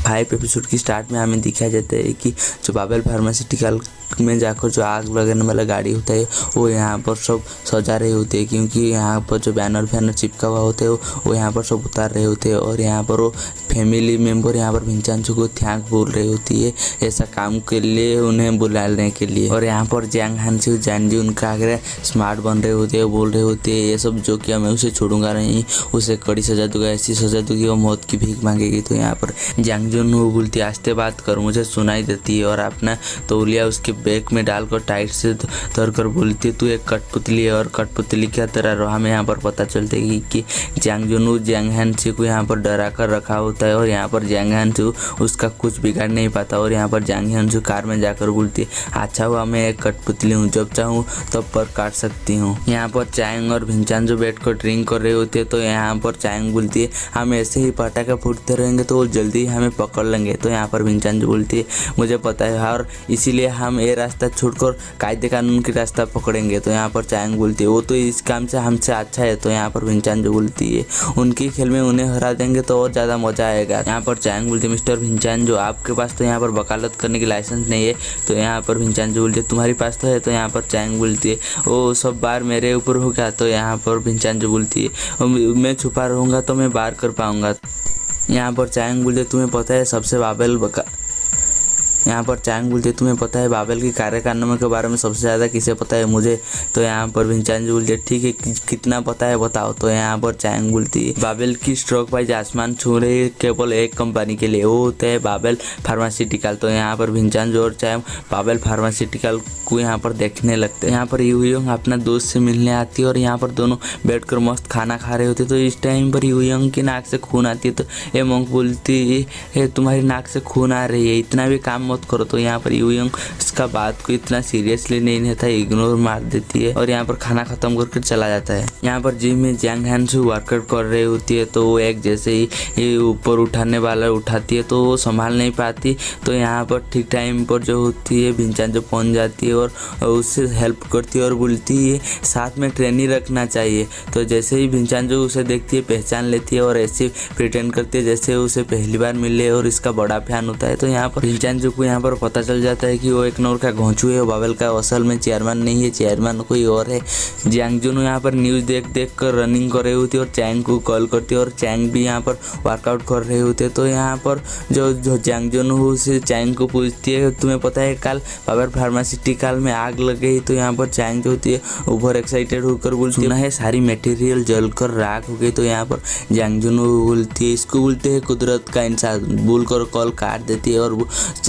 5 episode की start में हमें दिखाया जाता है कि जो बाबेल फार्मास्यूटिकल में जाकर जो आग लगाने वाला गाड़ी होता है वो यहाँ पर सब सजा रहे होते हैं, क्योंकि यहाँ पर जो बैनर चिपका हुआ होता है वो यहाँ पर सब उतार रहे होते हैं। और यहाँ पर वो फैमिली मेम्बर यहाँ पर विंचांचो को थैंक बोल रही होती है ऐसा काम के लिए, उन्हें बुलाने के लिए। और यहाँ पर जैंग हानसी जानजी उनका आगे स्मार्ट बन रहे होते हैं, बोल रहे होते हैं ये सब जो कि मैं उसे छोड़ूंगा नहीं, उसे कड़ी सजा दूंगा, ऐसी सजा दूंगी वो मौत की भीख मांगेगी। तो यहाँ पर जैंग जुन वो बोलती है आस्ते बात कर, मुझे सुनाई देती है। और अपना तौलिया उसके बैग में डालकर टाइट से धर कर बोलती है तू एक कठपुतली है और कठपुतली क्या तरह रहा। हमें यहाँ पर पता चलता है कि जैंग जुन जैंग हानसी को यहाँ पर डरा कर रखा होता है और यहाँ पर जैंग हानसी उसका कुछ बिगाड़ नहीं पाता। और यहाँ पर जैंग हानसी कार में जाकर बोलती है अच्छा हुआ मैं एक कठपुतली हूँ, जब चाहूँ तब पर काट सकती हूँ। यहाँ पर चांग और विंचांचो बैठकर ड्रिंक कर रहे होते हैं। तो यहाँ पर चांग बोलती है हम ऐसे ही पटाखा फूटते रहेंगे तो वो जल्दी ही हमें पकड़ लेंगे। तो यहाँ पर विंचांचो बोलती है मुझे पता है और इसीलिए हम ये रास्ता छोड़कर कायदे कानून की रास्ता पकड़ेंगे। तो यहाँ पर चांग बोलती है वो तो इस काम से हमसे अच्छा है। तो यहाँ पर विंचांचो बोलती है उनकी खेल में उन्हें हरा देंगे तो और ज़्यादा मजा आएगा। यहाँ पर चांग बोलती है मिस्टर विंचांचो आपके पास तो यहाँ पर वकालत करने की लाइसेंस नहीं है। तो यहाँ पर विंचांचो बोलती है तुम्हारे पास तो है। तो यहाँ पर चांग बोलती है वो सब बार मेरे ऊपर होगा। तो यहाँ पर विंचांचो बोलती है मैं छुपा रहूँगा तो मैं बार कर पाऊँगा। यहाँ पर चांग बोलती है तुम्हें पता है सबसे यहाँ पर चांग बोलती है तुम्हें पता है बाबेल की कार्यकारणों के बारे में सबसे ज़्यादा किसे पता है मुझे। तो यहाँ पर विंचांचो बोलती है ठीक है कितना पता है बताओ। तो यहाँ पर चांग बोलती है बाबेल की स्टॉक प्राइस आसमान छू रही है केवल एक कंपनी के लिए, वो होता है बाबेल फार्मास्यूटिकल। तो यहाँ पर विंचांचो और चांग बाबेल फार्मास्यूटिकल को यहाँ पर देखने लगते हैं। यहाँ पर यूयोंग अपना दोस्त से मिलने आती है और यहाँ पर दोनों बैठकर मस्त खाना खा रहे होते। तो इस टाइम पर यूयोंग की नाक से खून आती है। तो ये मोंक बोलती है तुम्हारी नाक से खून आ रही है, इतना भी काम मत करो। तो यहाँ पर यूयोंग इसका बात को इतना सीरियसली नहीं लेता, इग्नोर मार देती है और यहाँ पर खाना खत्म करके चला जाता है। यहाँ पर जिम में जैंग हानसी वर्कआउट कर रही होती है। तो वो एक जैसे ही ऊपर उठाने वाला उठाती है तो वो संभाल नहीं पाती। तो यहाँ पर ठीक टाइम पर जो होती है विंचांचो पहुँच जाती है और उससे हेल्प करती है और बोलती है साथ में ट्रेनिंग रखना चाहिए। तो जैसे ही विंचांचो उसे देखती है पहचान लेती है और ऐसे प्रिटेंड करती है जैसे उसे पहली बार मिले और इसका बड़ा फैन होता है। तो यहाँ पर विंचांचो को यहाँ पर पता चल जाता है कि वो एक नंबर का घोंचू है, बाबेल का असल में चेयरमैन नहीं है, चेयरमैन कोई और है। जैंग जुन यहाँ पर न्यूज़ देख कर रनिंग कर रही होती है और चैंग को कॉल करती है और चैंग भी यहाँ पर वर्कआउट कर रहे होते हैं। तो यहाँ पर जो जैंग जुन उसे चैंग को पूछती है तुम्हें पता है कल बाबेल फार्मास्यूटिकल में आग लग गई। तो यहाँ पर चैंग जो होती है ओवर एक्साइटेड होकर बोलती है सारी मटेरियल जलकर राख हो गई। तो यहाँ पर जैंग जुन बोलती है इसको बोलते हैं कुदरत का इंसान, बोलकर कॉल काट देती है। और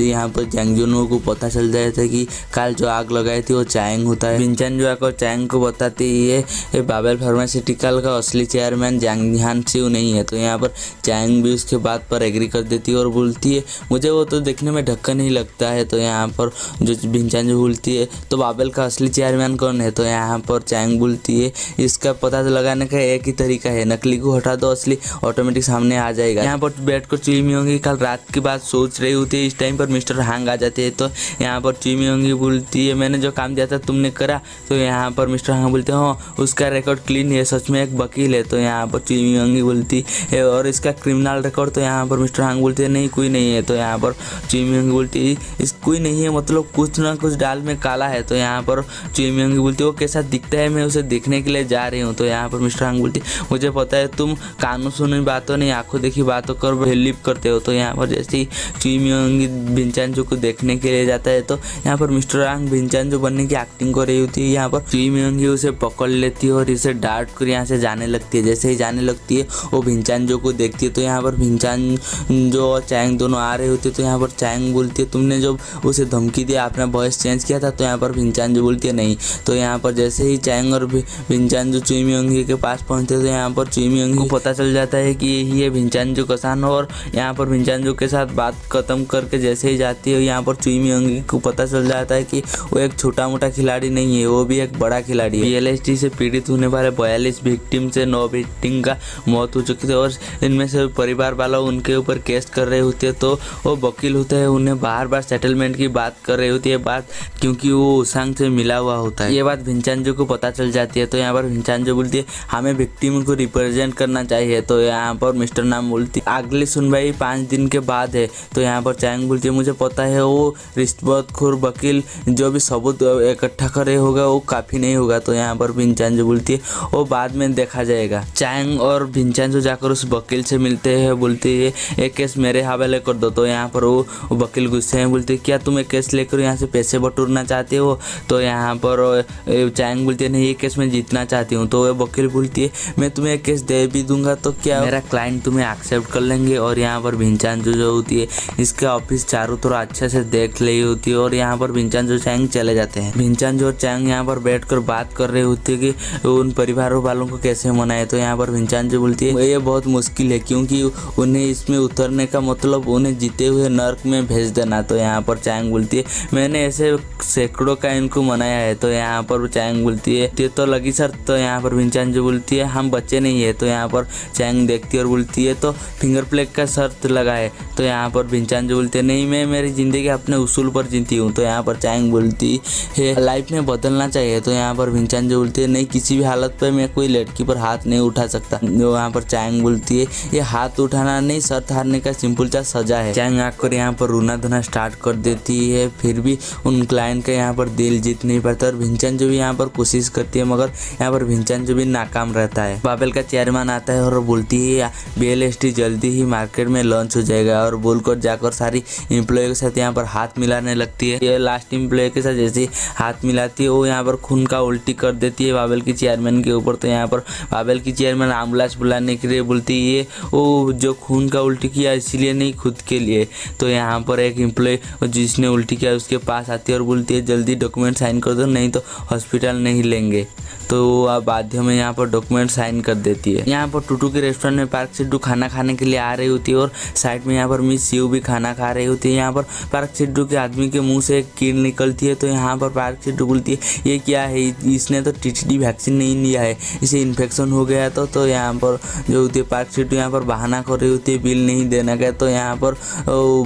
यहाँ पर जैंग जुन को पता चल जाता है कि कल जो आग लगाई थी वो चैंग होता है। विंचांचो आकर चैंग को बताती है ये बाबेल फार्मास्यूटिकल का असली चेयरमैन जैंग हानसी नहीं है। तो यहाँ पर चैंग भी उसके बात पर एग्री कर देती है और बोलती है मुझे वो तो देखने में ढक्कन ही लगता है। तो यहाँ पर जो विंचांचो बोलती है तो बाबेल का असली चेयरमैन कौन है। तो यहाँ पर चैंग बोलती है इसका पता लगाने का एक ही तरीका है, नकली को हटा दो असली ऑटोमेटिक सामने आ जाएगा। यहाँ पर बैठकर चुईमियोंगी कल रात की बात सोच रही होती है। इस टाइम पर मिस्टर हांग आ जाते हैं। तो यहाँ पर चुईमियोंगी बोलती है मैंने जो काम दिया था तुमने करा। तो यहाँ पर मिस्टर हांग बोलते हैं हाँ उसका रिकॉर्ड क्लीन है, सच में एक वकील है। तो यहाँ पर चुईमियोंगी बोलती है और इसका क्रिमिनल रिकॉर्ड। तो यहाँ पर मिस्टर हांग बोलते हैं नहीं कोई नहीं है। तो यहाँ पर चुईमियोंगी बोलती है इस कोई नहीं है मतलब कुछ ना कुछ दाल में काला है। तो यहाँ पर चुईमियोंगी बोलती है वो कैसा दिखता है, मैं उसे देखने के लिए जा रही हूँ। तो यहाँ पर मिस्टर हांग बोलती है मुझे पता है तुम कानों सुनी बातों नहीं आंखों देखी बातों कर बिलीव करते हो। तो यहाँ पर जैसे ही चुईमियोंगी विंचांचो को देखने के लिए जाता है तो यहाँ पर मिस्टर हांग विंचांचो बनने की एक्टिंग कर रही होती है। यहाँ पर चुईमियोंगी उसे पकड़ लेती है और इसे डांट कर यहाँ से जाने लगती है। जैसे ही जाने लगती है वो विंचांचो को देखती है। तो यहाँ पर विंचांचो और चैंग दोनों आ रहे होते हैं। तो यहाँ पर चैंग बोलती है तुमने जब उसे धमकी दिया अपना वॉइस चेंज किया था। तो यहाँ पर विंचांचो बोलती है नहीं। तो यहाँ पर जैसे ही चैंग और विंचांचो चुईमियोंगी के पास पहुँचते तो यहाँ पर चुईमियोंगी को पता चल जाता है कि यही है विंचांचो कसान। और यहाँ पर विंचांचो के साथ बात खत्म करके जैसे ही जाती है यहाँ पर चुईमियोंगी को पता चल जाता है कि वो एक छोटा मोटा खिलाड़ी नहीं है, वो भी एक बड़ा खिलाड़ी है। PLSD से पीड़ित होने वाले 42 विक्टिम से 9 विक्टिम का मौत हो चुकी थी और इनमें से परिवार वालों उनके ऊपर केस कर रहे होते हैं। तो वो वकील होते हैं, उन्हें बार बार सेटलमेंट सेटलमेंट की बात कर रही होती है बात, क्योंकि वो उसांग से मिला हुआ होता है। ये बात विंचेंजो को पता चल जाती है। तो यहाँ पर विंचेंजो बोलती है हमें विक्टिम को रिप्रेजेंट करना चाहिए। तो यहाँ पर मिस्टर नाम बोलती है अगली सुनवाई 5 दिन के बाद है। तो यहाँ पर चैंग बोलती है मुझे पता है वो रिश्वतखोर वकील जो भी सबूत इकट्ठा करे होगा वो काफ़ी नहीं होगा। तो यहाँ पर विंचेंजो बोलती है वो बाद में देखा जाएगा। चैंग और विंचेंजो जाकर उस वकील से मिलते हैं, बोलती है एक केस मेरे हवाले कर दो। तो यहाँ पर वो वकील गुस्से में बोलते क्या तुम एक केस लेकर यहाँ से पैसे बटोरना चाहते हो। तो यहाँ पर चैंग बोलती है नहीं ये केस मैं जीतना चाहती हूँ। तो वो वकील बोलती है मैं तुम्हें एक केस दे भी दूंगा तो क्या मेरा क्लाइंट तुम्हें एक्सेप्ट कर लेंगे। और यहाँ पर विंचेंजो जो होती है इसके ऑफिस चारों तरफ अच्छे से देख रही होती है। और यहाँ पर विंचेंजो चैंग चले जाते हैं। विंचेंजो और चैंग यहाँ पर बैठकर बात कर रहे होते हैं कि उन परिवारों वालों को कैसे मनाए। तो यहाँ पर विंचेंजो बोलती है ये बहुत मुश्किल है क्योंकि उन्हें इसमें उतरने का मतलब उन्हें जीते हुए नर्क में भेज देना। तो यहाँ पर चैंग बोलती है मैंने ऐसे सैकड़ों का इनको मनाया है। तो यहाँ पर चैंग बोलती है ये तो लगी सर। तो यहाँ पर विंचेंजो बोलती है हम बच्चे नहीं है। तो यहाँ पर चैंग देखती है और बोलती है तो फिंगर प्लेग का शर्त लगा है। तो यहाँ पर विंचेंजो बोलते हैं नहीं मैं मेरी ज़िंदगी अपने उसूल पर जीती हूँ। तो यहाँ पर चैंग बोलती है लाइफ में बदलना चाहिए। तो यहाँ पर विंचेंजो बोलती है नहीं किसी भी हालत पर मैं कोई लड़की पर हाथ नहीं उठा सकता। जो यहाँ पर चैंग बोलती है ये हाथ उठाना नहीं शर्त हारने का सिंपल सा सजा है। चैंग आकर यहाँ पर रोना धोना स्टार्ट कर देती है, फिर भी उन क्लाइंट का यहाँ पर दिल जीत नहीं पाता। और विंचेंजो भी यहाँ पर कोशिश करती है मगर यहाँ पर विंचेंजो भी नाकाम रहता है। बाबेल का चेयरमैन आता है और बोलती है BLST जल्दी ही मार्केट में लॉन्च हो जाएगा। और बोलकर जाकर सारी एम्प्लॉय के साथ यहाँ पर हाथ मिलाने लगती है। ये लास्ट एम्प्लॉय के साथ जैसे हाथ मिलाती है वो यहाँ पर खून का उल्टी कर देती है बाबेल की चेयरमैन के ऊपर। तो यहाँ पर बाबेल की चेयरमैन एम्बुलेंस बुलाने के लिए बोलती है वो जो खून का उल्टी किया इसीलिए नहीं खुद के लिए। तो यहाँ पर एक एम्प्लॉय जिसने उल्टी किया उसके पास आती है और बोलती है जल्दी डॉक्यूमेंट साइन कर दो नहीं तो हॉस्पिटल नहीं लेंगे। तो अब बाध्य में यहाँ पर डॉक्यूमेंट साइन कर देती है। यहाँ पर टूटू के रेस्टोरेंट में पार्क सिड्डू खाना खाने के लिए आ रही होती है और साइड में यहाँ पर मिस शिव भी खाना खा रही होती है। यहाँ पर पार्क सिड्डू के आदमी के मुंह से एक कीड़ निकलती है। तो यहाँ पर पार्क सिड्डू बोलती है ये क्या है इसने तो TTD वैक्सीन नहीं लिया है इसे इन्फेक्शन हो गया। तो यहाँ पर जो होती है पार्क सिड्डू यहाँ पर बहाना कर रही होती है बिल नहीं देने का। तो यहाँ पर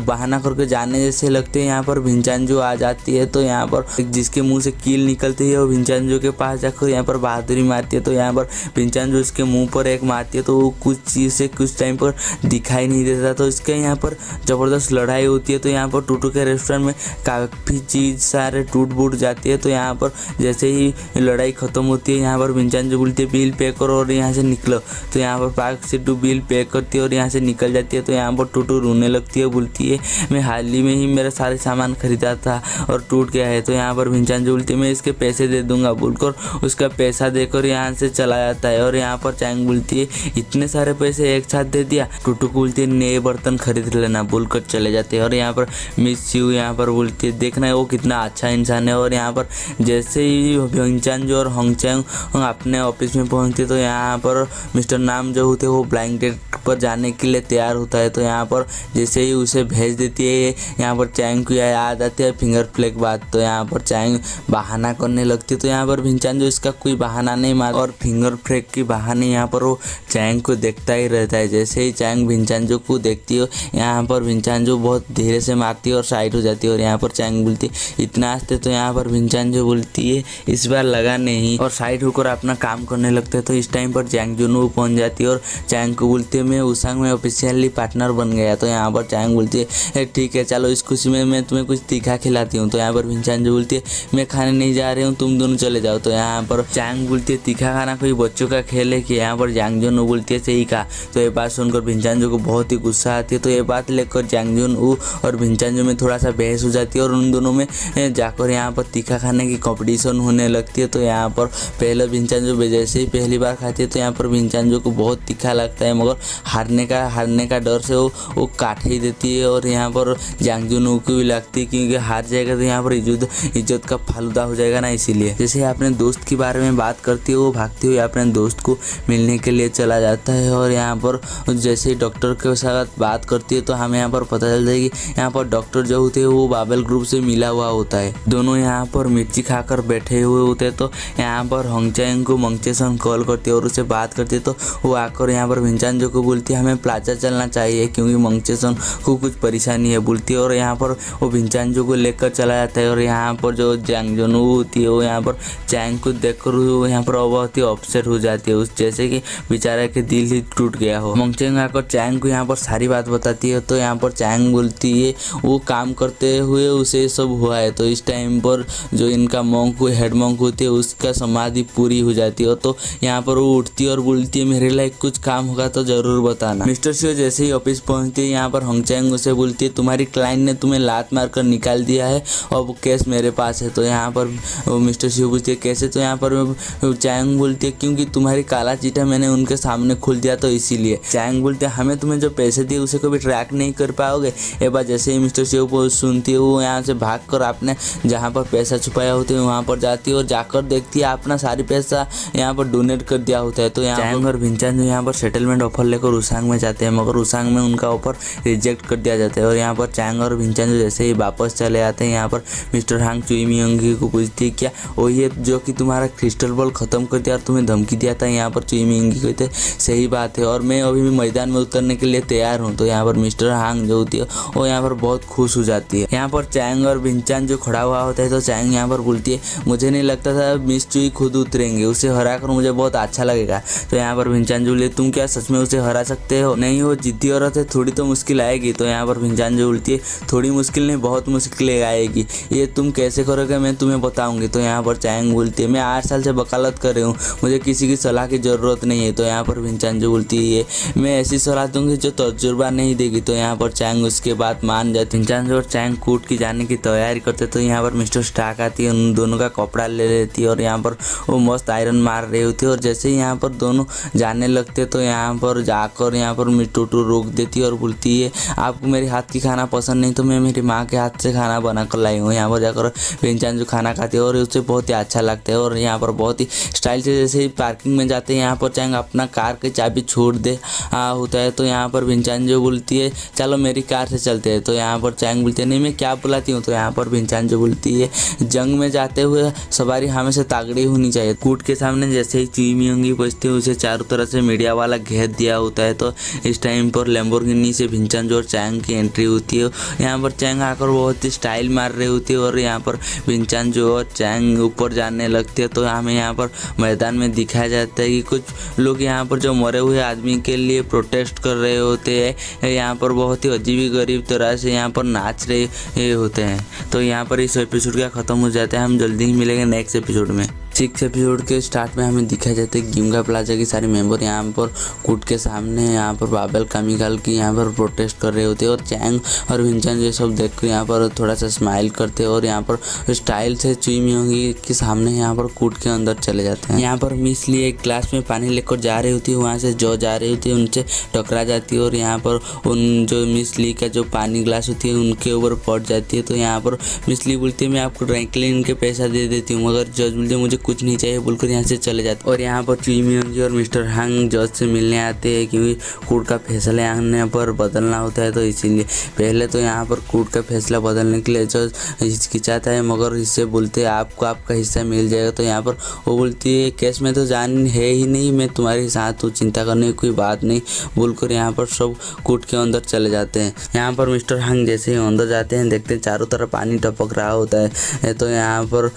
बहाना करके जाने जैसे लगते हैं। यहाँ पर विंचेंजो आ जाती है। तो यहाँ पर जिसके मुँह से कील निकलती है वो विंचेंजो के पास जाकर यहाँ पर बहादुरी मारती है। तो यहाँ पर विंचेंजो उसके मुंह पर एक मारती है तो वो कुछ चीज़ से कुछ टाइम पर दिखाई नहीं देता। तो इसके यहाँ पर ज़बरदस्त लड़ाई होती है। तो यहाँ पर टूटू के रेस्टोरेंट में काफ़ी चीज़ सारे टूट फूट जाती है। तो यहाँ पर जैसे ही लड़ाई ख़त्म होती है यहाँ पर विंचेंजो बोलती है बिल पे करो और यहाँ से निकलो। तो यहाँ पर पार्क सिड्डू बिल पे करती है और यहाँ से निकल जाती है। तो यहाँ पर टूटू रोने लगती है, बोलती है मैं हाल ही में ही मेरा सारे सामान खरीदा था और टूट गया है। तो यहाँ पर विंचेंजो बोलती है मैं इसके पैसे दे दूंगा बोलकर उसका पैसा देकर यहाँ से चला जाता है। और यहाँ पर चैंग बोलती है इतने सारे पैसे एक साथ दे दिया। टूटू बोलती है नए बर्तन खरीद लेना बोलकर चले जाते हैं। और यहाँ पर मिस शिव यहाँ पर बोलती है देखना है वो कितना अच्छा इंसान है। और यहाँ पर जैसे ही विंचेंजो और होंगचैंग अपने ऑफिस में पहुँचते तो यहाँ पर मिस्टर नाम जो होते वो ब्लाइंड डेट पर जाने के लिए तैयार होता है। तो यहाँ पर जैसे ही उसे भेज देती है यहाँ पर चैंग को याद आती है फिंगर फ्लेग बात। तो यहाँ पर चैंग बहाना करने लगती है। तो यहाँ पर विंचेंजो इसका कोई बहाना नहीं मार और फिंगर फ्लेग की बहाने यहाँ पर वो चैंग को देखता ही रहता है। जैसे ही चैंग विंचेंजो को देखती है यहाँ पर विंचेंजो बहुत धीरे से मारती है और साइड हो जाती है। और यहाँ पर चैंग बोलती है इतना आस्ते। तो यहाँ पर विंचेंजो बोलती है इस बार लगा नहीं और साइड होकर अपना काम करने लगते हैं। तो इस टाइम पर जैंग जुनू पहुँच जाती है और चैंग को बोलती है मैं उसांग में ऑफिशियली पार्टनर बन गया। तो यहाँ पर चैंग बोलती है ठीक है चलो इस खुशी में मैं तुम्हें कुछ तीखा खिलाती हूँ। तो यहाँ पर विंचेंजो बोलती है मैं खाने नहीं जा रही हूँ तुम दोनों चले जाओ। तो यहाँ पर चैंग बोलती है तीखा खाना कोई बच्चों का खेल है कि। यहाँ पर जैंग जुन बोलती है सही कहा। तो ये बात सुनकर विंचेंजो को बहुत ही गुस्सा आती है। तो ये बात लेकर जैंग जुन और विंचेंजो में थोड़ा सा बहस हो जाती है और उन दोनों में जाकर यहाँ पर तीखा खाने की कंपटीशन होने लगती है। तो यहाँ पर पहले विंचेंजो जैसे ही पहली बार खाती है तो यहाँ पर विंचेंजो को बहुत तीखा लगता है मगर हारने का डर से वो काट ही देती है। और यहाँ पर जैंग जुन को भी लगती है क्योंकि हार जाएगा तो यहाँ पर इज्जत का फालूदा हो जाएगा ना, इसीलिए। जैसे आपने दोस्त के बारे में में बात करती है वो भागती हुई अपने दोस्त को मिलने के लिए चला जाता है। और यहाँ पर जैसे ही डॉक्टर के साथ बात करती है तो हमें यहाँ पर पता चलता है कि यहाँ पर डॉक्टर जो होते हैं वो बाबेल ग्रुप से मिला हुआ होता है। दोनों यहाँ पर मिर्ची खाकर बैठे हुए होते हैं। तो यहाँ पर होंगचैंग को मंगचेसन कॉल करती है और उससे बात करती है। तो वो आकर यहाँ पर विंचांजो को बोलती है हमें प्लाजा चलना चाहिए क्योंकि मंगचेसन को कुछ परेशानी है बोलती है। और यहाँ पर वो विंचांजो को लेकर चला जाता है। और यहाँ पर जो जैंग जोनू होती है वो यहाँ पर चैंग को देखकर यहाँ पर बहुत ही अपसेट हो जाती है, उस जैसे कि बेचारा के दिल ही टूट गया हो। मंगचेंग आकर चैंग को यहाँ पर सारी बात बताती है। तो यहाँ पर चैंग बोलती है वो काम करते हुए उसे सब हुआ है। तो इस टाइम पर जो इनका मॉन्क हेड मॉन्क होती है उसका समाधि पूरी हो जाती है। तो यहाँ पर वो उठती है और बोलती है मेरे लिए कुछ काम होगा तो जरूर बताना। मिस्टर शिव जैसे ही ऑफिस पहुंचती है यहाँ पर होंगचैंग उसे बोलती है तुम्हारी क्लाइंट ने तुम्हें लात मारकर निकाल दिया है और वो केस मेरे पास है। तो यहाँ पर मिस्टर शिव पूछती है कैसे। तो यहाँ पर चैंग बोलती है क्योंकि तुम्हारी काला चीटा मैंने उनके सामने खोल दिया तो इसीलिए। चैंग बोलते हैं हमें तुम्हें जो पैसे दिए उसे कभी ट्रैक नहीं कर पाओगे। एक बार जैसे ही मिस्टर शिव को सुनती है वो यहाँ से भागकर आपने जहाँ पर पैसा छुपाया होता है वहाँ पर जाती है और जाकर देखती है अपना सारी पैसा यहाँ पर डोनेट कर दिया होता है। तो यहाँ चैंग और विंचांजो यहाँ पर सेटलमेंट ऑफर लेकर उसांग में जाते हैं मगर उसांग में उनका ऑफर रिजेक्ट कर दिया जाता है। और यहाँ पर चैंग और विंचांजो जैसे ही वापस चले आते हैं यहाँ पर मिस्टर हांग चुई मियोंगी को पूछती है क्या वही है जो कि तुम्हारा क्रिस्टल बॉल खत्म कर दिया और तुम्हें धमकी दिया था। यहाँ पर चुई मियोंगी कहते सही बात है और मैं अभी भी मैदान में उतरने के लिए तैयार हूँ। तो यहाँ पर मिस्टर हांग जो होती है वो यहाँ पर बहुत खुश हो जाती है। यहाँ पर चैंग और विंचान जो खड़ा हुआ होता है तो चैंग यहाँ पर बोलती है मुझे नहीं लगता था मिस चुई खुद उतरेंगे, उसे हराकर मुझे बहुत अच्छा लगेगा। तो यहाँ पर विंचान जो बोलती है तुम क्या सच में उसे हरा सकते हो? नहीं वो जिद्दी औरत है, थोड़ी तो मुश्किल आएगी। तो यहाँ पर विंचान जो बोलती है थोड़ी मुश्किल नहीं बहुत मुश्किल आएगी, ये तुम कैसे करोगे मैं तुम्हें बताऊंगी। तो यहाँ पर चैंग बोलती है मैं 8 साल से वकालत कर रही हूँ, मुझे किसी की सलाह की ज़रूरत नहीं है। तो यहाँ पर विंचान जो बोलती है मैं ऐसी सलाह दूंगी जो तजुर्बा नहीं देगी। तो यहाँ पर चैंग उसके बाद मान जाती है। विंचान और चैंग कूट की जाने की तैयारी करते तो यहाँ पर मिस्टर स्टार्क आती है, उन दोनों का कपड़ा ले लेती है और यहाँ पर वो मस्त आयरन मार रही होती है। और जैसे ही यहाँ पर दोनों जाने लगते तो यहाँ पर जाकर यहाँ पर टूटू रोक देती है और बोलती है आपको मेरे हाथ की खाना पसंद नहीं तो मैं मेरी माँ के हाथ से खाना बना कर लाई हूँ। यहाँ पर जाकर विंचान जो खाना खाती है और उसे बहुत ही अच्छा लगता है। और यहाँ पर बहुत ही स्टाइल से जैसे ही पार्किंग में जाते हैं यहाँ पर चैंग अपना कार की चाबी छोड़ दे होता है। तो यहाँ पर विंचान जो बोलती है चलो मेरी कार से चलते हैं। तो यहाँ पर चैंग बोलती है नहीं मैं क्या बुलाती हूँ। तो यहाँ पर विंचान जो बोलती है जंग में जाते हुए सवारी हमेशा तागड़ी होनी चाहिए। कूट के सामने जैसे ही चुई मियोंगी पहुंचती है उसे चारों तरफ से मीडिया वाला घेर दिया होता है। तो इस टाइम पर लैम्बोर्गिनी से विंचान और चैंग की एंट्री होती है। यहाँ पर चैंग आकर बहुत ही स्टाइल मार रही होती है और यहाँ पर विंचान जो और चैंग ऊपर जाने लगती है। तो हमें यहाँ पर मैदान में दिखाया जाता है कि कुछ लोग यहाँ पर जो मरे हुए आदमी के लिए प्रोटेस्ट कर रहे होते हैं, यहाँ पर बहुत ही अजीब गरीब तरह से यहाँ पर नाच रहे होते हैं। तो यहाँ पर इस एपिसोड का ख़त्म हो जाता है, हम जल्दी ही मिलेंगे नेक्स्ट एपिसोड में। 6 एपिसोड के स्टार्ट में हमें दिखाया जाता है गिमगा प्लाजा के सारे मेंबर यहाँ पर कूट के सामने यहाँ पर बाबेल कामिकाल की यहाँ पर प्रोटेस्ट कर रहे होते हैं। और चैंग और विंचान ये सब देख कर यहाँ पर थोड़ा सा स्माइल करते हैं और यहाँ पर स्टाइल से चुई मियोंगी के सामने यहाँ पर कूट के अंदर चले जाते हैं। यहाँ पर मिस ली एक ग्लास में पानी लेकर जा रही होती है, वहाँ से जो जा रही होती है उनसे टकरा जाती है और यहाँ पर उन जो मिस ली का जो पानी ग्लास होती है उनके ऊपर पड़ जाती है। तो यहाँ पर मिस ली बोलती है मैं आपको ड्राई क्लीन के पैसा दे देती हूँ मगर जज बोलते मुझे कुछ नहीं चाहिए बोलकर यहाँ से चले जाते। और यहाँ पर चुई मियोंगी और मिस्टर हांग जज से मिलने आते हैं क्योंकि कूट का फैसला यहाँ पर बदलना होता है। तो इसीलिए पहले तो यहाँ पर कूट का फैसला बदलने के लिए जज हिचकिचाता है मगर इससे बोलते हैं आपको आपका हिस्सा मिल जाएगा। तो यहाँ पर वो बोलती है केस में तो जान है ही नहीं, मैं तुम्हारे साथ हूँ, चिंता करने की कोई बात नहीं बोलकर यहाँ पर सब कूट के अंदर चले जाते हैं। यहाँ पर मिस्टर हांग जैसे ही अंदर जाते हैं देखते हैं चारों तरफ पानी टपक रहा होता है। तो यहाँ पर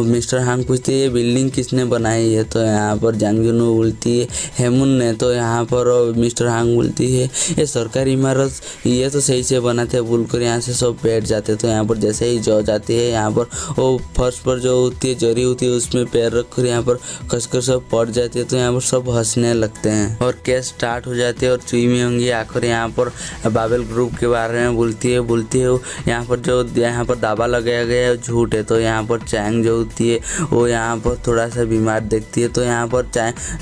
मिस्टर हांग पूछते है बिल्डिंग किसने बनाई है। तो यहाँ पर जांग जुनू बोलती है हेमुन ने। तो यहाँ पर मिस्टर हांग बोलती है ये सरकारी इमारत ये तो सही से बना था बोलकर यहाँ से सब बैठ जाते। तो यहाँ पर जैसे ही जो जाती है यहाँ पर वो फर्श पर जो होती है जरी होती है उसमें पैर रखकर यहाँ पर कसकर सब पड़ जाती है। तो यहाँ पर सब हंसने लगते हैं और केस स्टार्ट हो जाती है। और चुई मियोंगी आकर यहाँ पर बाबेल ग्रुप के बारे में बोलती है यहाँ पर जो यहाँ पर दावा लगाया गया है झूठ है। तो यहाँ पर चैंग जो होती है वो यहाँ पर थोड़ा सा बीमार देखती है। तो यहाँ पर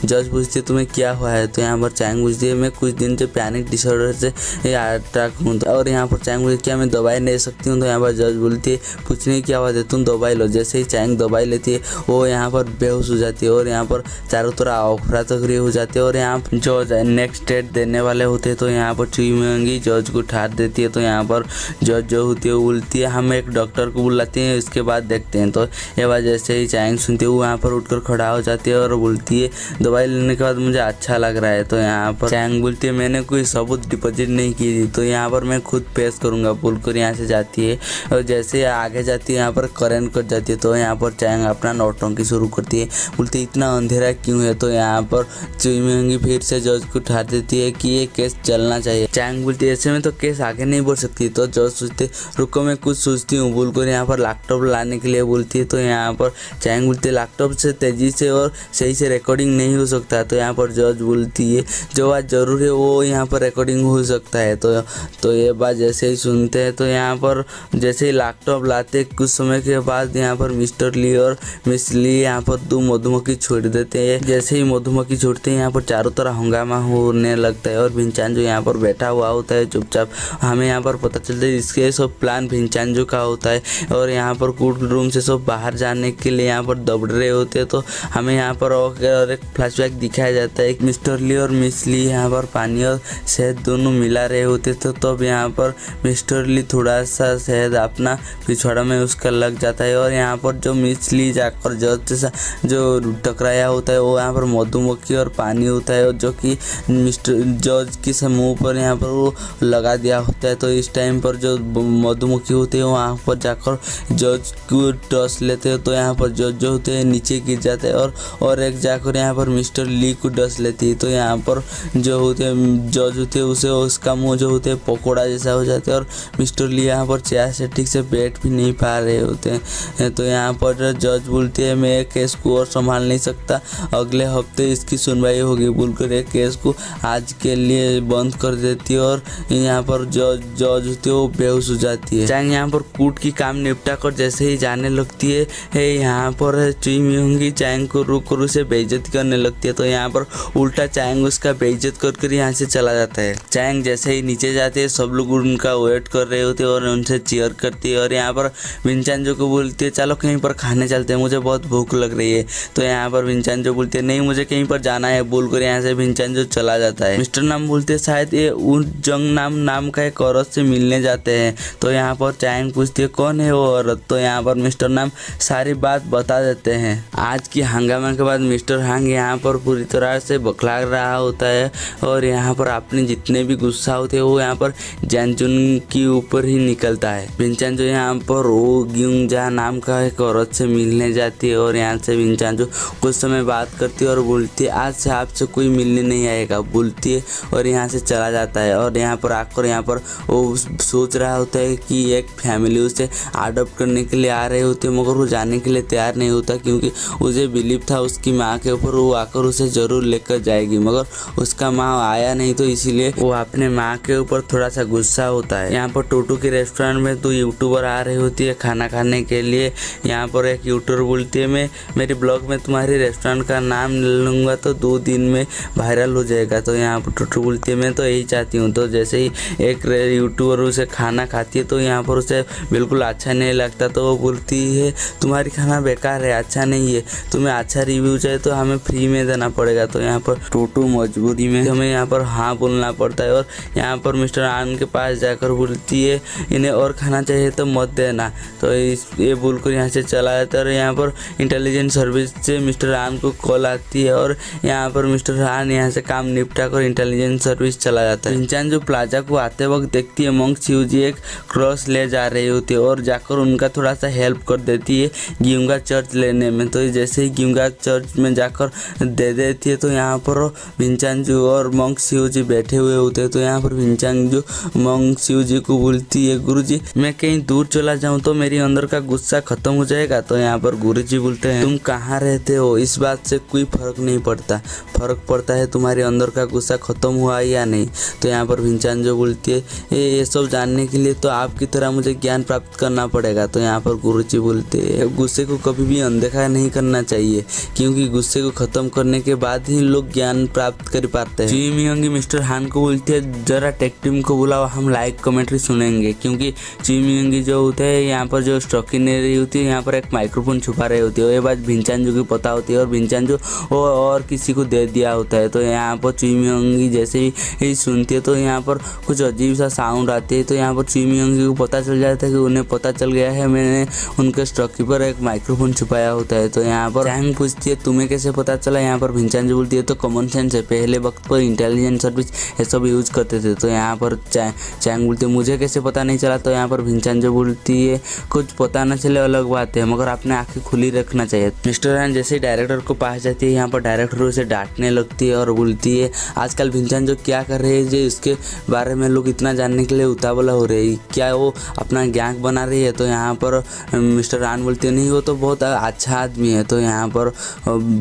जज पूछती है तुम्हें क्या हुआ है। तो यहाँ पर चैंग पूछती है मैं कुछ दिन से पैनिक डिसऑर्डर से अटैक हूँ। और यहाँ पर चैंग बोलती क्या मैं दवाई ले सकती हूँ। तो यहाँ पर जज बोलती है कुछ नहीं क्या हुआ है तुम दवाई लो। जैसे ही चैंग दवाई लेती है वो यहाँ पर बेहोश हो जाती है और यहाँ पर चारों तरफ अफरा तफरी हो जाती है। और यहाँ जो नेक्स्ट स्टेट देने वाले होते हैं तो यहाँ पर चुई मेंगी जज को ठार देती है। तो यहाँ पर जज जो होती है वो बोलती है हम एक डॉक्टर को बुलाते हैं इसके बाद देखते हैं। तो ये बात जैसे ही चैंग सुनती है वो यहाँ पर उठकर खड़ा हो जाती है और बोलती है दवाई लेने के बाद मुझे अच्छा लग रहा है। तो यहाँ पर चैंग बोलती है मैंने कोई सबूत डिपॉजिट नहीं की थी तो यहाँ पर मैं खुद पेश करूँगा बोलकर यहाँ से जाती है। और जैसे आगे जाती है यहाँ पर करंट कट जाती है। तो यहाँ पर चैंग अपना नौटंकी शुरू करती है बोलती है इतना अंधेरा क्यों है। तो यहाँ पर चुई मेंगी फिर से जज को ठार देती है कि ये केस चलना चाहिए। चैंग बोलती है ऐसे में तो केस आगे नहीं बढ़ सकती। तो जज सोचते रुको मैं कुछ सोचती हूँ बोलकर यहाँ पर लैपटॉप लाने के लिए बोलती है। तो यहाँ पर चैंग बोलती है लैपटॉप से तेजी से और सही से रिकॉर्डिंग नहीं हो सकता। तो यहाँ पर जज बोलती है जो बात जरूर है वो यहाँ पर रिकॉर्डिंग हो सकता है। तो ये बात जैसे ही सुनते हैं तो यहाँ पर जैसे ही लैपटॉप लाते कुछ समय के बाद यहाँ पर मिस्टर ली और मिस ली यहाँ पर दो मधुमक्खी छोड़ देते हैं। जैसे ही मधुमक्खी छोड़ते हैं यहाँ पर चारों तरफ हंगामा होने लगता है और विंचांजो यहाँ पर बैठा हुआ होता है चुपचाप। हमें यहाँ पर पता चलता है इसके सब प्लान विंचांजो का होता है और यहाँ पर कोर्ट रूम से सब बाहर जाने के लिए यहाँ पर दौड़ रहे होते हैं। तो हमें यहाँ पर और एक फ्लैशबैक दिखाया जाता है मिस्टर ली और मिस ली यहाँ पर पानी और शहद दोनों मिला रहे होते थे। तब यहाँ पर मिस्टर ली थोड़ा सा शहद अपना पिछवाड़ा में उसका लग जाता है और यहाँ पर जो मिस ली जाकर जज से जो टकराया होता है वो यहाँ पर मधुमक्खी और पानी होता है जो कि मिस्टर जज के समूह पर यहाँ पर वो लगा दिया होता है। तो इस टाइम पर जो मधुमक्खी होते हैं वहाँ पर जाकर जज को डस लेते हैं। तो यहाँ पर जज जो होते हैं नीचे गिर जाते हैं और एक जाकर यहाँ पर मिस्टर ली को डस लेती है। तो यहाँ पर जो होते हैं जज होते हैं उसे उसका मुँह जो होते हैं पकौड़ा जैसा हो जाता है और मिस्टर ली यहाँ पर चेयर से ठीक से बैठ भी नहीं पा रहे होते हैं। तो यहाँ पर जज बोलते हैं मैं केस को और संभाल नहीं सकता अगले हफ्ते इसकी सुनवाई होगी बोलकर एक केस को आज के लिए बंद कर देती है और यहाँ पर जज होती है वो बेहोश हो जाती है। चैंग यहाँ पर कोर्ट की काम निपटा कर जैसे ही जाने लगती है यहाँ पर चुई मेंगी चैंग को रुक कर उसे बेइज्जत करने लगती है। तो यहाँ पर उल्टा चैंग उसका बेइज्जत कर यहाँ से चला जाता है। चैंग जैसे ही नीचे जाते हैं सब लोग उनका वेट कर रहे होते हैं और उनसे चीयर करती है और यहाँ पर विंचांजो को बोलती है चलो कहीं पर खाने चलते हैं मुझे बहुत भूख लग रही है। तो यहाँ पर विंचांजो बोलते हैं नहीं मुझे कहीं पर जाना है बोलकर यहाँ से विंचांजो चला जाता है। मिस्टर नाम बोलते हैं शायद ये उन जंग नाम का एक औरत से मिलने जाते हैं। तो यहाँ पर चैंग पूछती है कौन है वो औरत। तो यहाँ पर मिस्टर नाम सारी बात बता देते हैं। आज की हंगामा के बाद मिस्टर हांग यहाँ पर पूरी तरह से बखला रहा होता है और यहाँ पर अपने जितने भी गुस्सा होते हैं वो यहाँ पर जैनचुन के ऊपर ही निकलता है। विंचांजो यहाँ पर वो ग्यूंगजा नाम का एक औरत से मिलने जाती है और यहाँ से विंचांजो कुछ समय बात करती है और बोलती है आज से आपसे कोई मिलने नहीं आएगा बोलती है और यहाँ से चला जाता है। और यहाँ पर आकर यहाँ पर वो सोच रहा होता है कि एक फैमिली उसे अडॉप्ट करने के लिए आ रहे होते हैं मगर वो जाने के लिए तैयार नहीं होता क्योंकि उसे बिलीव था उसकी माँ के ऊपर वो आकर उसे ज़रूर लेकर जाएगी मगर उसका माँ आया नहीं तो इसीलिए वो अपने माँ के ऊपर थोड़ा सा गुस्सा होता है। यहाँ पर टोटो के रेस्टोरेंट में तो यूट्यूबर आ रही होती है खाना खाने के लिए। यहाँ पर एक यूट्यूबर बोलती है मैं मेरे ब्लॉग में तुम्हारे रेस्टोरेंट का नाम लूँगा तो 2 दिन में वायरल हो जाएगा। तो यहाँ पर टोटो बोलती है मैं तो यही चाहती हूँ। तो जैसे ही एक यूट्यूबर उसे खाना खाती है तो यहाँ पर उसे बिल्कुल अच्छा नहीं लगता। तो वो बोलती है तुम्हारी खाना बेकार है अच्छा नहीं है तुम्हें अच्छा रिव्यू चाहिए तो हमें फ्री में देना पड़ेगा। तो यहाँ पर टोटो मजबूरी में हमें यहाँ पर हाँ बोलना पड़ता है और यहाँ पर मिस्टर आन के पास जाकर बोलती है इन्हें और खाना चाहिए तो मत देना। तो ये बोलकर यहाँ से चला जाता है और यहाँ पर इंटेलिजेंस सर्विस से मिस्टर आन को कॉल आती है और यहाँ पर मिस्टर आन यहाँ से काम निपटा कर इंटेलिजेंस सर्विस चला जाता है। विंचांजो प्लाजा को आते वक्त देखती है मोंग शिवजी एक क्रॉस ले जा रही होती है और जाकर उनका थोड़ा सा हेल्प कर देती है ग्यूंगा चर्च लेने में। तो जैसे ही ग्यूंगा चर्च में जाकर दे देती है तो यहाँ पर विंचांजो और मोंग शिवजी बैठे हुए होते हैं। तो यहाँ पर विंचांजो मोंग शिवजी को बोलती है गुरुजी मैं कहीं दूर चला जाऊँ तो मेरी अंदर का गुस्सा खत्म हो जाएगा। तो यहाँ पर गुरुजी बोलते हैं तुम कहाँ रहते हो इस बात से कोई फर्क नहीं पड़ता फर्क पड़ता है तुम्हारे अंदर का गुस्सा खत्म हुआ या नहीं। तो यहाँ पर विंचांजो बोलती है ये सब जानने के लिए तो आपकी तरह मुझे ज्ञान प्राप्त करना पड़ेगा। तो यहाँ पर गुरुजी बोलते हैं गुस्से को कभी भी अंधेरे अनदेखा नहीं करना चाहिए, क्योंकि गुस्से को ख़त्म करने के बाद ही लोग ज्ञान प्राप्त कर पाते हैं। चुई मियोंगी मिस्टर हान को बोलती है जरा टेक टीम को बुलाओ, हम लाइव कमेंट्री सुनेंगे। क्योंकि चुई मियोंगी जो होते हैं यहाँ पर जो स्टॉकी नहीं रही होती है, यहाँ पर एक माइक्रोफोन छुपा रही होती है। ये बात भिनचांजू को पता होती है और भिनचांजू और किसी को दे दिया होता है। तो यहाँ पर चुई मियोंगी जैसे ही सुनती है तो यहाँ पर कुछ अजीब सा साउंड आती है। तो यहाँ पर चुई मियोंगी को पता चल जाता है कि उन्हें पता चल गया है मैंने उनके स्टॉकी पर एक माइक्रोफोन छुपाया होता है। तो यहाँ पर चैंग पूछती है तुम्हें कैसे पता चला। यहाँ पर भिनचांजू बोलती है तो कॉमन सेंस है, पहले वक्त पर इंटेलिजेंस सर्विस ये सब यूज करते थे। तो यहाँ पर चैंग बोलती है मुझे कैसे पता नहीं चला। तो यहाँ पर भिनचांजू बोलती है कुछ पता न चले अलग बात है, मगर आपने आंखें खुली रखना चाहिए। मिस्टर हान जैसे ही डायरेक्टर को पास जाती है, यहाँ पर डायरेक्टर उसे डांटने लगती है और बोलती है आजकल भिनचांजू क्या कर रहे हैं जो इसके बारे में लोग इतना जानने के लिए उतावला हो रहे हैं, क्या वो अपना गैंग बना रही है। तो यहाँ पर मिस्टर हान बोलती है नहीं वो तो बहुत अच्छा आदमी है। तो यहाँ पर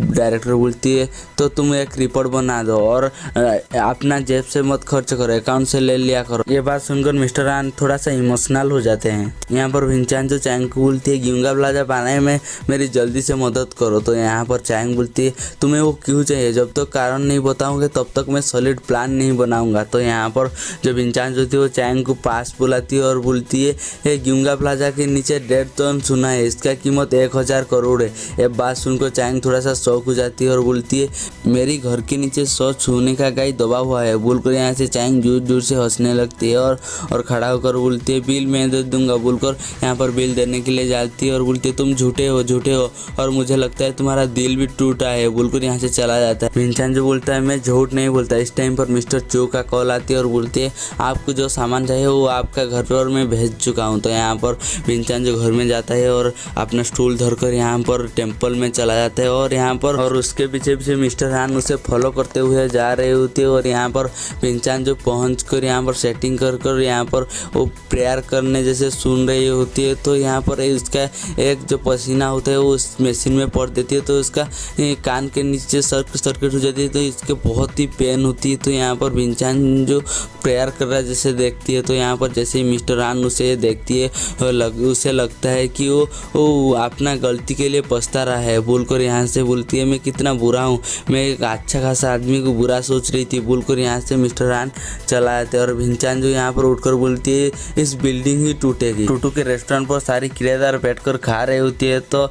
डायरेक्टर बोलती है तो तुम एक रिपोर्ट बना दो और अपना जेब से मत खर्च करो, अकाउंट से ले लिया करो। ये बात सुनकर मिस्टर हान थोड़ा सा इमोशनल हो जाते हैं। यहाँ पर भिनचांजू चैंग को बोलती है ग्यूंगा प्लाजा पाने में मेरी जल्दी से मदद करो। तो यहाँ पर चैंग बोलती है तुम्हें वो क्यों चाहिए, जब तक कारण नहीं बताओगे तब तक मैं सॉलिड प्लान नहीं बनाऊंगा। तो यहाँ पर जो भिनचांजू होती है वो चैंग को पास बुलाती है और बोलती है ये ग्यूंगा प्लाजा के नीचे 1.5 टन सोना है, इसका कीमत 1000 करोड़ है। ये बात सुनकर चैंग थोड़ा सा शौक हो जाती है और बोलती है मेरी घर के नीचे 100 सोने का गाय दबा हुआ है। बोलकर यहाँ से चैंग जोर जोर से हंसने लगती है और खड़ा होकर बोलती है बिल मैं दे दूंगा। बोलकर यहाँ पर बिल देने के लिए जाती है और बोलती है तुम झूठे हो और मुझे लगता है तुम्हारा दिल भी टूटा है। बोलकर यहाँ से चला जाता है। भिनचांजू बोलता है मैं झूठ नहीं बोलता। इस टाइम पर मिस्टर चो का कॉल आती है और बोलती है आपको जो सामान चाहिए वो आपका घर पर मैं भेज चुका हूँ। तो यहाँ पर भिनचांजू घर में जाता है और अपना स्टूल धरकर यहाँ पर टेम्पल में चला जाता है और यहाँ पर और उसके पीछे पीछे मिस्टर हान उसे फॉलो करते हुए जा रहे होते हैं। और यहाँ पर भिनचांजू पहुँच कर यहाँ पर सेटिंग कर यहाँ पर वो प्रेयर करने जैसे सुन रही होती है। तो यहाँ पर उसका एक जो पसीना होता है वो उस मशीन में पड़ देती है तो उसका कान के नीचे सर्किट हो जाती है तो इसके बहुत ही पेन होती है। तो यहाँ पर भिनचांजू प्रेयर कर रहा है जैसे देखती है। तो यहाँ पर जैसे ही मिस्टर हान उसे देखती है उसे लगता है कि वो अपना गलती के लिए पछता रहा है। बोलकर यहाँ से बोलती है मैं कितना बुरा हूँ, मैं एक अच्छा खासा आदमी को बुरा सोच रही थी। बोलकर यहाँ से मिस्टर हान चला जाते हैं और भिनचांजू यहाँ पर उठकर बोलती है इस बिल्डिंग ही टूटेगी। टूटू के रेस्टोरेंट पर सारी किराएदार बैठकर खा रही होती है तो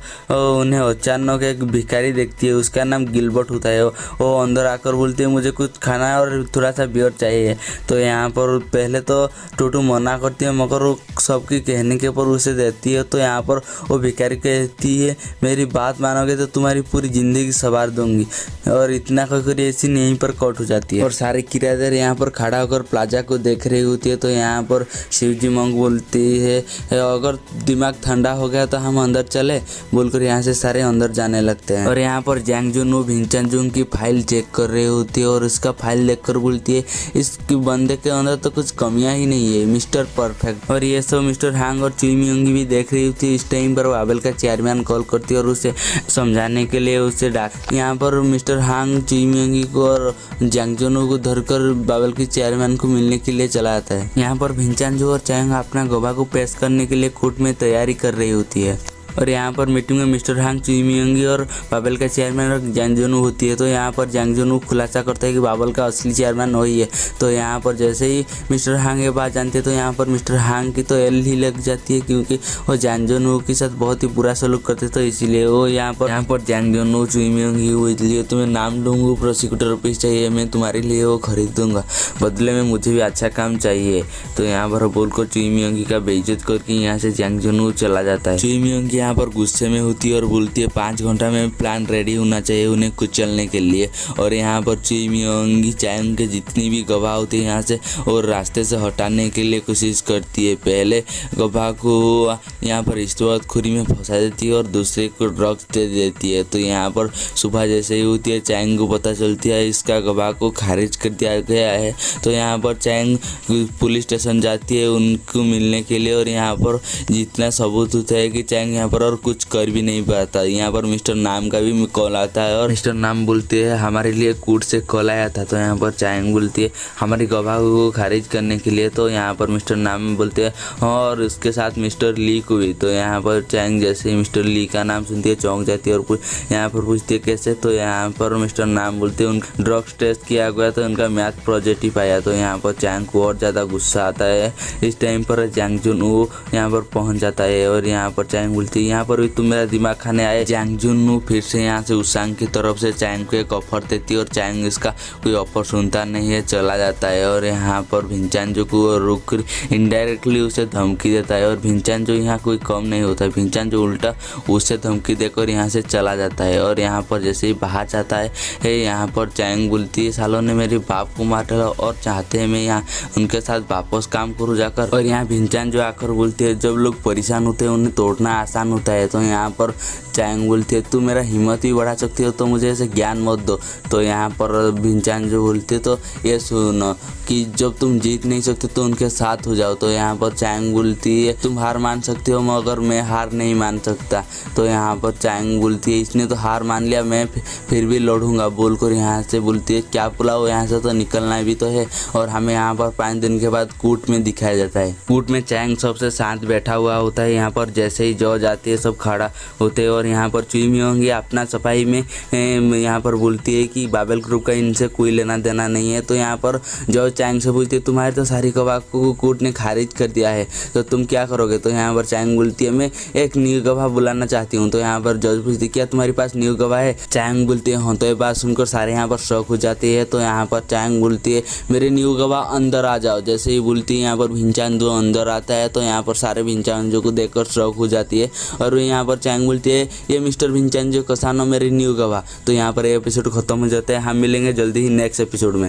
उन्हें अचानक एक भिखारी देखती है, उसका नाम गिलबर्ट होता है। वो अंदर आकर बोलती है मुझे कुछ खाना है और थोड़ा सा बियर चाहिए। तो यहाँ पर पहले तो टूटू मना करती है मगर वो सबकी कहने के ऊपर उसे देती है। तो यहाँ पर वो भिखारी कहती है मेरी बात मानोगे तो तुम्हारी पूरी ज़िंदगी संवार दूंगी। और इतना कहकर ऐसी यहीं पर कट हो जाती है और सारे किराएदार यहाँ पर खड़ा होकर प्लाजा को देख रही होती है। तो यहाँ पर शिवजी मंग बोलती है अगर दिमाग ठंडा हो गया तो हम अंदर चले। बोलकर यहाँ से सारे अंदर जाने लगते हैं और यहाँ पर जैंग जुन वो भिनचांजू की फाइल चेक कर रही होती है और उसका फाइल देखकर बोलती है इस बंदे के अंदर तो कुछ कमियां ही नहीं है, मिस्टर परफेक्ट। और ये सब मिस्टर हांग और चुई मियोंगी भी देख रही होती है। इस टाइम पर बाबेल का चेयरमैन कॉल करती है और उसे समझाने के लिए उसे डांट। यहाँ पर मिस्टर हांग चुई मियोंगी को और जैंग जुन को धरकर बाबेल के चेयरमैन को मिलने के लिए चला आता है। यहाँ पर भिनचांजू और चैंग अपना गवाह को पेश करने के लिए कोर्ट में तैयारी कर रही होती है। और यहाँ पर मीटिंग में मिस्टर हांग चुई मियोंगी और बाबेल का चेयरमैन और जैंग जुन होती है। तो यहाँ पर जैंग जुन खुलासा करता है कि बाबेल का असली चेयरमैन वही है। तो यहाँ पर जैसे ही मिस्टर हांग ये बात जानते हैं तो यहाँ पर मिस्टर हांग की तो एल ही लग जाती है क्योंकि वो जैंग जुन के साथ बहुत ही बुरा सलूक करते तो इसीलिए वो यहाँ पर जैंग जुन चुई मियोंगी हो इसलिए तुम्हें नाम दूंगा प्रोसिक्यूटर ऑफिस चाहिए, मैं तुम्हारे लिए वो खरीद दूंगा, बदले में मुझे भी अच्छा काम चाहिए। तो यहाँ पर बोलकर चुई मियोंगी का बेइज्जत करके यहाँ से जैंग जुन चला जाता है। चुई मियोंगी यहाँ पर गुस्से में होती है और बोलती है 5 घंटा में प्लान रेडी होना चाहिए उन्हें कुचलने के लिए। और यहाँ पर चुई मियोंगी चैंग के जितनी भी गवाह होती है यहाँ से और रास्ते से हटाने के लिए कोशिश करती है। पहले गवाह को यहाँ पर इस्तेमाल खुरी में फंसा देती है और दूसरे को ड्रग्स दे देती है। तो यहाँ पर सुबह जैसे ही होती है चैंग को पता चलती है इसका गवाह को खारिज कर दिया गया है। तो यहाँ पर चैंग पुलिस स्टेशन जाती है उनको मिलने के लिए और यहाँ पर जितना सबूत होता है कि चैंग यहाँ पर और कुछ कर भी नहीं पाता। यहाँ पर मिस्टर नाम का भी कॉल आता है और मिस्टर नाम बोलते हैं हमारे लिए कोर्ट से कॉल आया था। तो यहाँ पर चायांग बोलती है हमारी गवाह को खारिज करने के लिए। तो यहाँ पर मिस्टर नाम बोलते हैं और उसके साथ मिस्टर ली को भी। तो यहाँ पर चायांग जैसे ही मिस्टर ली का नाम सुनती है चौंक जाती है और यहाँ पर पूछती है कैसे। तो यहाँ पर मिस्टर नाम बोलते हैं उन ड्रग्स टेस्ट किया गया तो उनका मैथ पॉजिटिव आया। तो यहाँ पर चायांग को और ज़्यादा गुस्सा आता है। इस टाइम पर जैंग जुन वो यहाँ पर पहुँच जाता है और यहाँ पर चायांग बोलती है यहाँ पर भी तुम मेरा दिमाग खाने आए। जैंग जुन फिर से यहाँ से उसांग की तरफ से चायांग को एक ऑफर देती है और चायांग इसका कोई ऑफर सुनता नहीं है, चला जाता है। और यहाँ पर भिंचानजो को रुक इनडायरेक्टली उसे धमकी देता है और भिंचानजो यहाँ कोई कम नहीं होता है। भिंचानजो उल्टा उससे धमकी देकर यहाँ से चला जाता है और यहाँ पर जैसे ही बाहर जाता है यहाँ पर चायांग बोलती है सालों ने मेरे बाप को मार डाला और चाहते हैं मैं यहाँ उनके साथ वापस काम करूँ जाकर। और यहाँ भिंचानजो आकर बोलती है जब लोग परेशान होते हैं उन्हें तोड़ना आसान होता है। तो यहाँ पर चायांग बोलती है तू मेरा हिम्मत भी बढ़ा सकती हो तो मुझे ऐसे ज्ञान मत दो। तो यहाँ पर भिंचानजो बोलते तो ये सुनो कि जब तुम जीत नहीं सकते तो उनके साथ हो जाओ। तो यहाँ पर चायांग बोलती है तुम हार मान सकते हो मगर मैं हार नहीं मान सकता। तो यहाँ पर चायांग बोलती है इसने तो हार मान लिया मैं फिर भी लड़ूंगा बोलकर यहाँ से बोलती है क्या पुलाव यहाँ से तो निकलना भी तो है। और हमें यहाँ पर 5 दिन के बाद कोर्ट में दिखाया जाता है। कोर्ट में चायांग सबसे साथ बैठा हुआ होता है। यहाँ पर जैसे ही जज आती है सब खड़ा होते हैं और यहाँ पर चुई मियोंग अपना सफाई में यहाँ पर बोलती है कि बाबेल ग्रुप का इनसे कोई लेना देना नहीं है। तो यहाँ पर जज चायांग से पूछती है तुम्हारे तो सारी गवाह को कोर्ट ने खारिज कर दिया है तो तुम क्या करोगे। तो यहाँ पर चायांग बोलती है मैं एक न्यू गवाह बुलाना चाहती हूँ। तो यहाँ पर जज पूछती है क्या तुम्हारे पास न्यू गवाह है। चायांग बोलती है हाँ। तो ये बात सुनकर सारे यहाँ पर शौक हो जाती है। तो यहाँ पर चायांग बोलती है मेरे न्यू गवाह अंदर आ जाओ। जैसे ही बोलती है यहाँ पर भिंचानजो अंदर आता है। तो यहाँ पर सारे भिंचानजो को देखकर शौक हो जाती है और यहाँ पर चायांग बोलती है ये मिस्टर भिंचानजो कसानो मेरे न्यू गवाह। तो यहाँ पर एपिसोड खत्म हो जाता है। हम मिलेंगे जल्दी ही नेक्स्ट एपिसोड में।